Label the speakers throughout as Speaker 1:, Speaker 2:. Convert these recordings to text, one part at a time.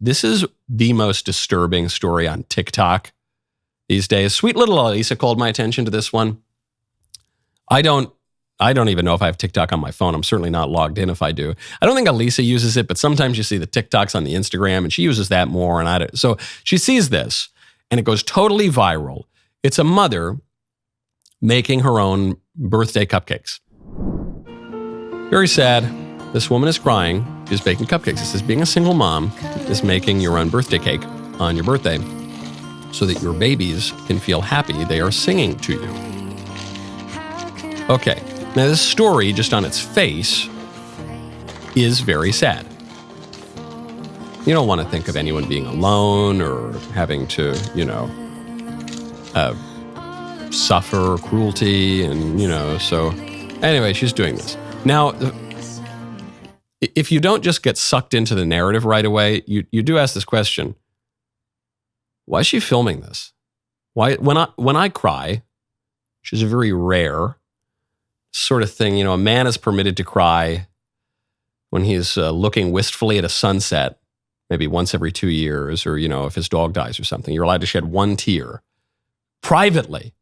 Speaker 1: this is the most disturbing story on TikTok these days. Sweet little Elisa called my attention to this one. I don't even know if I have TikTok on my phone. I'm certainly not logged in if I do. I don't think Elisa uses it, but sometimes you see the TikToks on the Instagram and she uses that more. And so she sees this and it goes totally viral. It's a mother making her own birthday cupcakes. Very sad. This woman is crying. She's baking cupcakes. It says being a single mom is making your own birthday cake on your birthday so that your babies can feel happy they are singing to you. Okay. Now, this story, just on its face, is very sad. You don't want to think of anyone being alone or having to, suffer cruelty and, so anyway, she's doing this. Now, if you don't just get sucked into the narrative right away, you do ask this question, why is she filming this? Why, when I cry, which is a very rare sort of thing, a man is permitted to cry when he's looking wistfully at a sunset, maybe once every 2 years, or, if his dog dies or something. You're allowed to shed one tear privately.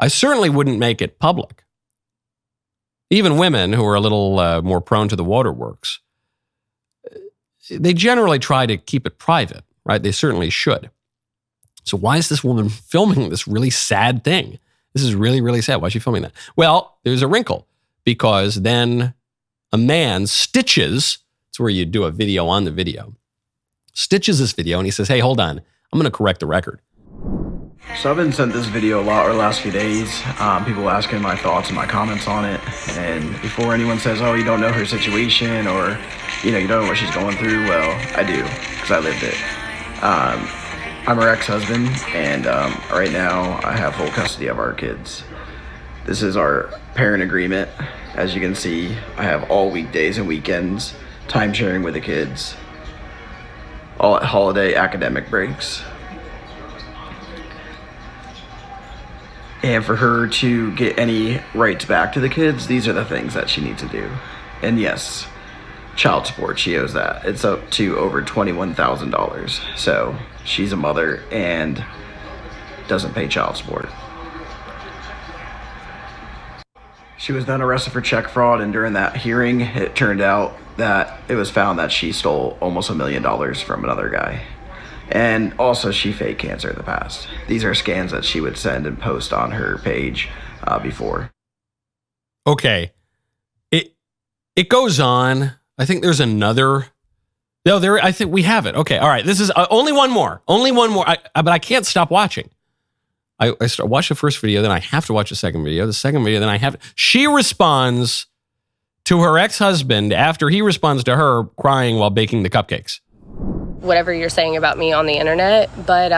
Speaker 1: I certainly wouldn't make it public. Even women who are a little more prone to the waterworks, they generally try to keep it private, right? They certainly should. So why is this woman filming this really sad thing? This is really, really sad. Why is she filming that? Well, there's a wrinkle, because then a man stitches, it's where you do a video on the video, stitches this video and he says, hey, hold on, I'm going to correct the record.
Speaker 2: So I've been sent this video a lot over the last few days. People asking my thoughts and my comments on it. And before anyone says, oh, you don't know her situation or, you don't know what she's going through, well, I do, because I lived it. I'm her ex-husband, and right now I have full custody of our kids. This is our parent agreement. As you can see, I have all weekdays and weekends, time sharing with the kids, all at holiday academic breaks. And for her to get any rights back to the kids, these are the things that she needs to do. And yes, child support, she owes that. It's up to over $21,000. So she's a mother and doesn't pay child support. She was then arrested for check fraud, and during that hearing, it turned out that it was found that she stole almost $1 million from another guy. And also, she faked cancer in the past. These are scans that she would send and post on her page before.
Speaker 1: Okay. It goes on. I think there's another. No, I think we have it. Okay. All right. This is only one more. But I can't stop watching. I watch the first video, then I have to watch the second video. The second video, then I have. She responds to her ex-husband after he responds to her crying while baking the cupcakes.
Speaker 3: Whatever you're saying about me on the internet, but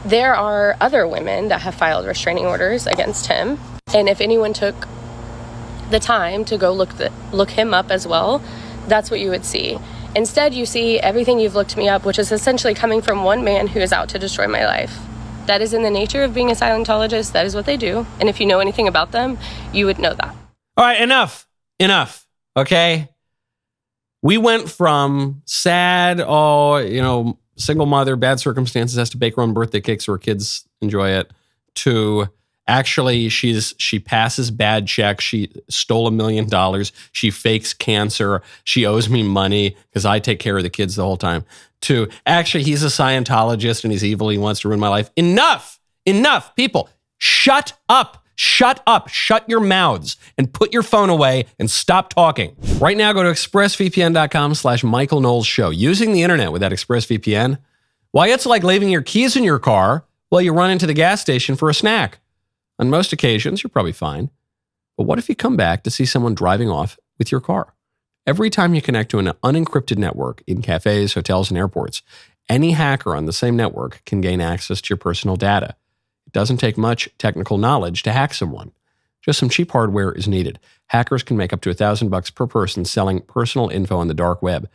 Speaker 3: there are other women that have filed restraining orders against him. And if anyone took the time to go look him up as well, that's what you would see. Instead, you see everything you've looked me up, which is essentially coming from one man who is out to destroy my life. That is in the nature of being a Scientologist. That is what they do. And if you know anything about them, you would know that.
Speaker 1: All right, enough. Okay? We went from sad, single mother, bad circumstances, has to bake her own birthday cake so her kids enjoy it, to actually she passes bad checks. She stole $1 million. She fakes cancer. She owes me money because I take care of the kids the whole time. To actually, he's a Scientologist and he's evil. He wants to ruin my life. Enough. People, shut up. Shut your mouths and put your phone away and stop talking. Right now, go to expressvpn.com/Michael Knowles Show. Using the internet with that ExpressVPN, why, it's like leaving your keys in your car while you run into the gas station for a snack. On most occasions, you're probably fine. But what if you come back to see someone driving off with your car? Every time you connect to an unencrypted network in cafes, hotels, and airports, any hacker on the same network can gain access to your personal data. It doesn't take much technical knowledge to hack someone. Just some cheap hardware is needed. Hackers can make up to $1,000 per person selling personal info on the dark web.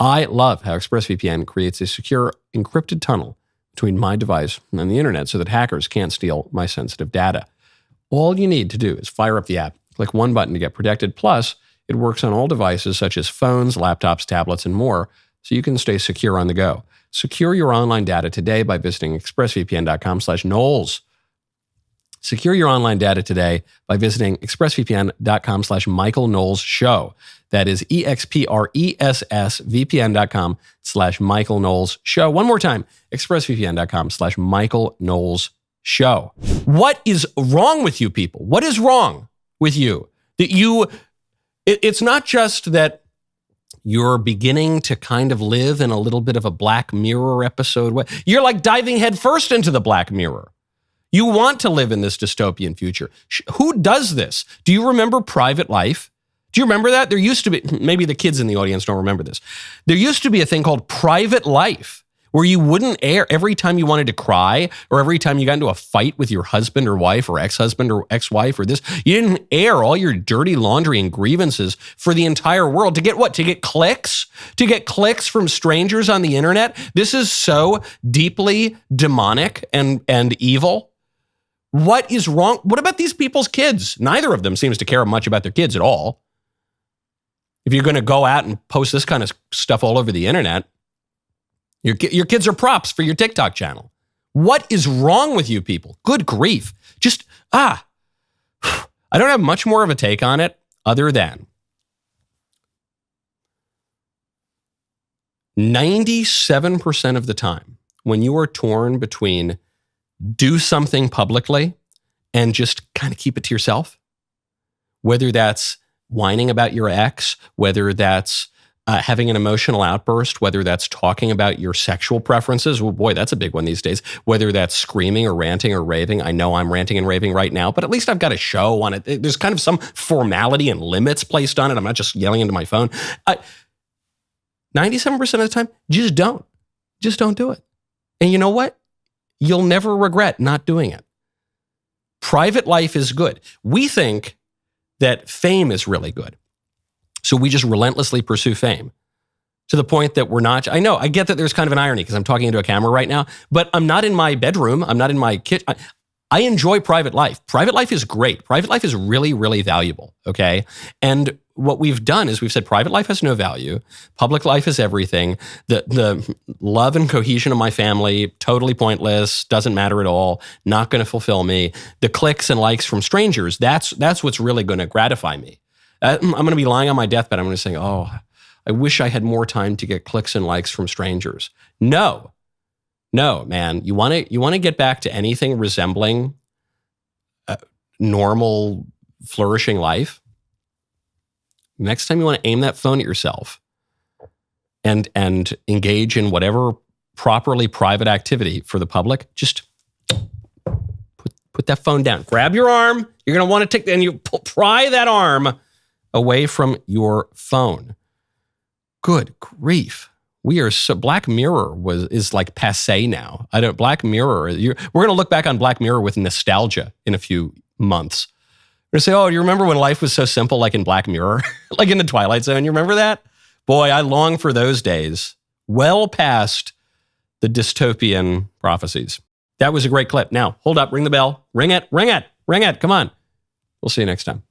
Speaker 1: I love how ExpressVPN creates a secure encrypted tunnel between my device and the internet so that hackers can't steal my sensitive data. All you need to do is fire up the app, click one button to get protected. Plus, It works on all devices such as phones, laptops, tablets, and more, so you can stay secure on the go. Secure your online data today by visiting expressvpn.com/Knowles. Secure your online data today by visiting expressvpn.com/Michael Knowles Show. That is expressvpn.com/Michael Knowles Show. One more time, expressvpn.com/Michael Knowles Show. What is wrong with you people? What is wrong with you? It's not just that you're beginning to kind of live in a little bit of a Black Mirror episode. You're like diving headfirst into the Black Mirror. You want to live in this dystopian future. Who does this? Do you remember Private Life? Do you remember that? There used to be, maybe the kids in the audience don't remember this. There used to be a thing called Private Life where you wouldn't air every time you wanted to cry or every time you got into a fight with your husband or wife or ex-husband or ex-wife or this. You didn't air all your dirty laundry and grievances for the entire world to get what? To get clicks? To get clicks from strangers on the internet? This is so deeply demonic and evil. What is wrong? What about these people's kids? Neither of them seems to care much about their kids at all. If you're going to go out and post this kind of stuff all over the internet, your kids are props for your TikTok channel. What is wrong with you people? Good grief. Just, I don't have much more of a take on it other than 97% of the time when you are torn between do something publicly and just kind of keep it to yourself, whether that's whining about your ex, whether that's having an emotional outburst, whether that's talking about your sexual preferences. Oh boy, that's a big one these days. Whether that's screaming or ranting or raving. I know I'm ranting and raving right now, but at least I've got a show on it. There's kind of some formality and limits placed on it. I'm not just yelling into my phone. 97% of the time, just don't do it. And you know what? You'll never regret not doing it. Private life is good. We think that fame is really good. So we just relentlessly pursue fame to the point that we're not. I know, I get that there's kind of an irony because I'm talking into a camera right now, but I'm not in my bedroom. I'm not in my kitchen. I enjoy private life. Private life is great. Private life is really, really valuable. Okay. And what we've done is we've said private life has no value. Public life is everything. The love and cohesion of my family, totally pointless, doesn't matter at all, not going to fulfill me. The clicks and likes from strangers, that's what's really going to gratify me. I'm going to be lying on my deathbed. I'm going to say, I wish I had more time to get clicks and likes from strangers. No, man. You want to get back to anything resembling normal, flourishing life? Next time you want to aim that phone at yourself and engage in whatever properly private activity for the public, just put that phone down. Grab your arm. You're going to want to take, and you pry that arm away from your phone. Good grief. We are so, Black Mirror is like passé now. Black Mirror, we're going to look back on Black Mirror with nostalgia in a few months. We're going to say, do you remember when life was so simple like in Black Mirror? Like in the Twilight Zone, you remember that? Boy, I long for those days. Well past the dystopian prophecies. That was a great clip. Now, hold up, ring the bell. Ring it. Come on. We'll see you next time.